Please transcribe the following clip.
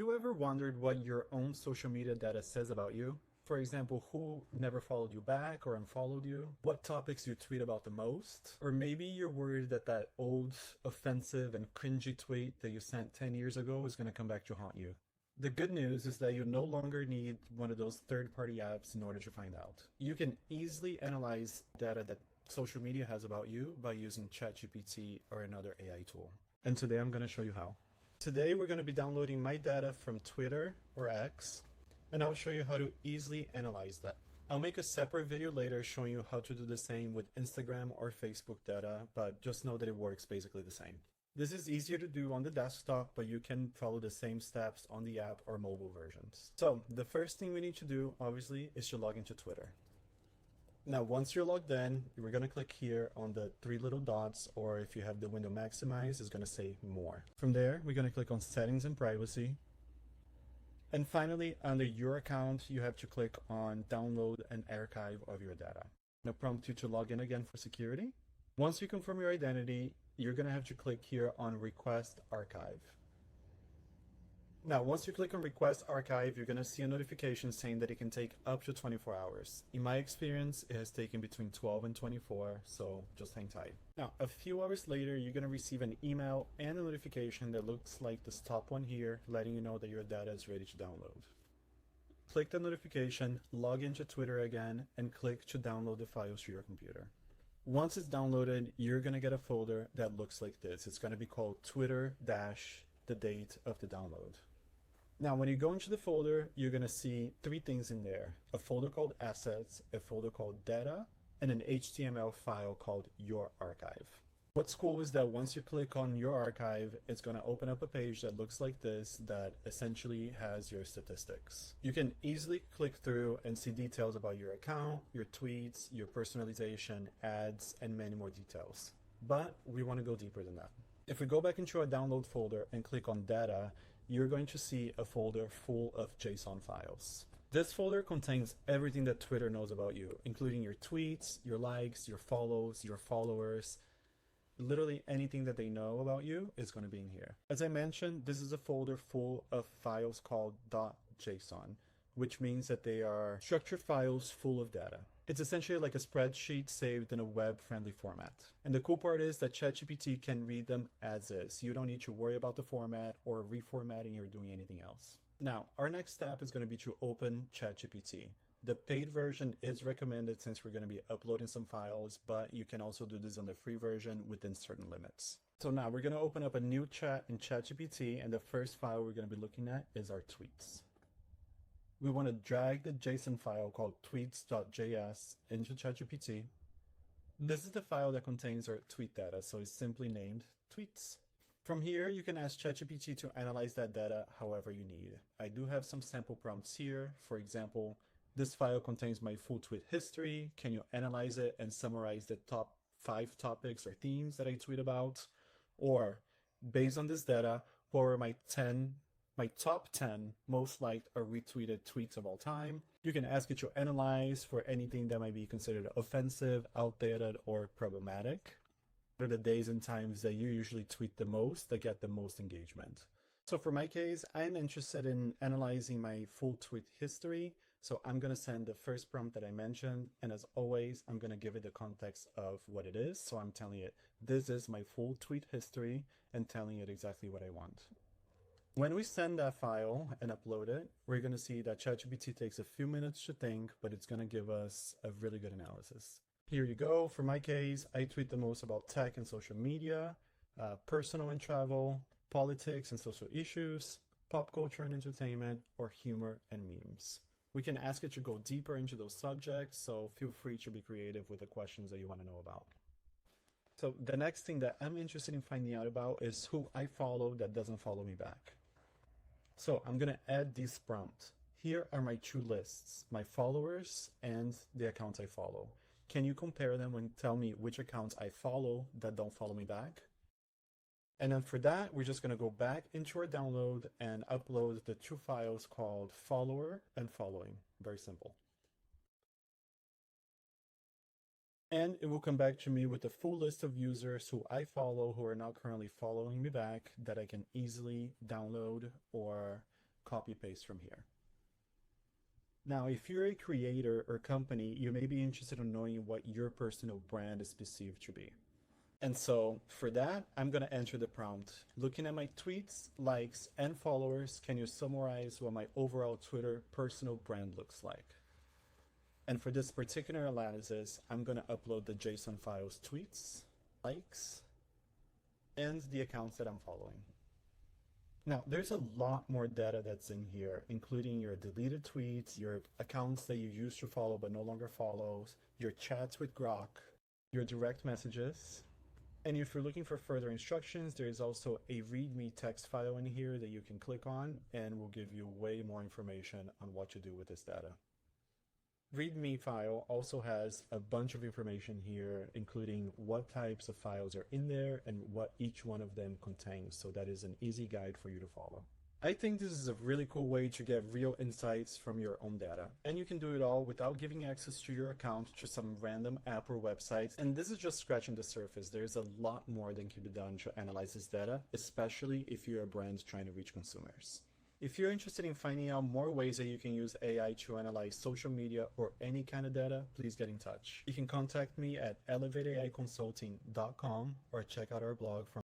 you ever wondered what your own social media data says about you? For example, who never followed you back or unfollowed you? What topics you tweet about the most? Or maybe you're worried that that old, offensive, and cringy tweet that you sent 10 years ago is going to come back to haunt you. The good news is that you no longer need one of those third-party apps in order to find out. You can easily analyze data that social media has about you by using ChatGPT or another AI tool. And today I'm going to show you how. Today we're going to be downloading my data from Twitter or X, and I'll show you how to easily analyze that. I'll make a separate video later showing you how to do the same with Instagram or Facebook data, but just know that it works basically the same. This is easier to do on the desktop, but you can follow the same steps on the app or mobile versions. So the first thing we need to do, obviously, is to log into Twitter. Now, once you're logged in, we're going to click here on the three little dots, or if you have the window maximized, it's going to say more. From there, we're going to click on settings and privacy. And finally, under your account, you have to click on download and archive of your data. It'll prompt you to log in again for security. Once you confirm your identity, you're going to have to click here on request archive. Now, once you click on request archive, you're going to see a notification saying that it can take up to 24 hours. In my experience, it has taken between 12 and 24, so just hang tight. Now, a few hours later, you're going to receive an email and a notification that looks like this top one here, letting you know that your data is ready to download. Click the notification, log into Twitter again, and click to download the files to your computer. Once it's downloaded, you're going to get a folder that looks like this. It's going to be called Twitter-the date of the download. Now, when you go into the folder, you're going to see three things in there. A folder called Assets, a folder called Data, and an HTML file called Your Archive. What's cool is that once you click on Your Archive, it's going to open up a page that looks like this that essentially has your statistics. You can easily click through and see details about your account, your tweets, your personalization, ads, and many more details. But we want to go deeper than that. If we go back into our download folder and click on Data, you're going to see a folder full of JSON files. This folder contains everything that Twitter knows about you, including your tweets, your likes, your follows, your followers. Literally anything that they know about you is going to be in here. As I mentioned, this is a folder full of files called .json, which means that they are structured files full of data. It's essentially like a spreadsheet saved in a web-friendly format. And the cool part is that ChatGPT can read them as is. You don't need to worry about the format or reformatting or doing anything else. Now, our next step is going to be to open ChatGPT. The paid version is recommended since we're going to be uploading some files, but you can also do this on the free version within certain limits. So now we're going to open up a new chat in ChatGPT, and the first file we're going to be looking at is our tweets. We want to drag the JSON file called tweets.js into ChatGPT. This is the file that contains our tweet data, so it's simply named tweets. From here, you can ask ChatGPT to analyze that data however you need. I do have some sample prompts here. For example, this file contains my full tweet history. Can you analyze it and summarize the top 5 topics or themes that I tweet about? Or, based on this data, what were my top 10 most liked or retweeted tweets of all time? You can ask it to analyze for anything that might be considered offensive, outdated, or problematic. What are the days and times that you usually tweet the most that get the most engagement? So for my case, I'm interested in analyzing my full tweet history. So I'm going to send the first prompt that I mentioned. And as always, I'm going to give it the context of what it is. So I'm telling it, this is my full tweet history, and telling it exactly what I want. When we send that file and upload it, we're going to see that ChatGPT takes a few minutes to think, but it's going to give us a really good analysis. Here you go. For my case, I tweet the most about tech and social media, personal and travel, politics and social issues, pop culture and entertainment, or humor and memes. We can ask it to go deeper into those subjects, so feel free to be creative with the questions that you want to know about. So the next thing that I'm interested in finding out about is who I follow that doesn't follow me back. So I'm going to add this prompt. Here are my two lists, my followers and the accounts I follow. Can you compare them and tell me which accounts I follow that don't follow me back? And then for that, we're just going to go back into our download and upload the two files called follower and following. Very simple. And it will come back to me with a full list of users who I follow who are not currently following me back that I can easily download or copy paste from here. Now, if you're a creator or company, you may be interested in knowing what your personal brand is perceived to be. And so for that, I'm going to enter the prompt. Looking at my tweets, likes, and followers, can you summarize what my overall Twitter personal brand looks like? And for this particular analysis, I'm going to upload the JSON files tweets, likes, and the accounts that I'm following. Now, there's a lot more data that's in here, including your deleted tweets, your accounts that you used to follow but no longer follows, your chats with Grok, your direct messages. And if you're looking for further instructions, there is also a README text file in here that you can click on and will give you way more information on what to do with this data. README file also has a bunch of information here, including what types of files are in there and what each one of them contains. So that is an easy guide for you to follow. I think this is a really cool way to get real insights from your own data. And you can do it all without giving access to your account to some random app or website. And this is just scratching the surface. There's a lot more that can be done to analyze this data, especially if you're a brand trying to reach consumers. If you're interested in finding out more ways that you can use AI to analyze social media or any kind of data, please get in touch. You can contact me at elevateaiconsulting.com or check out our blog from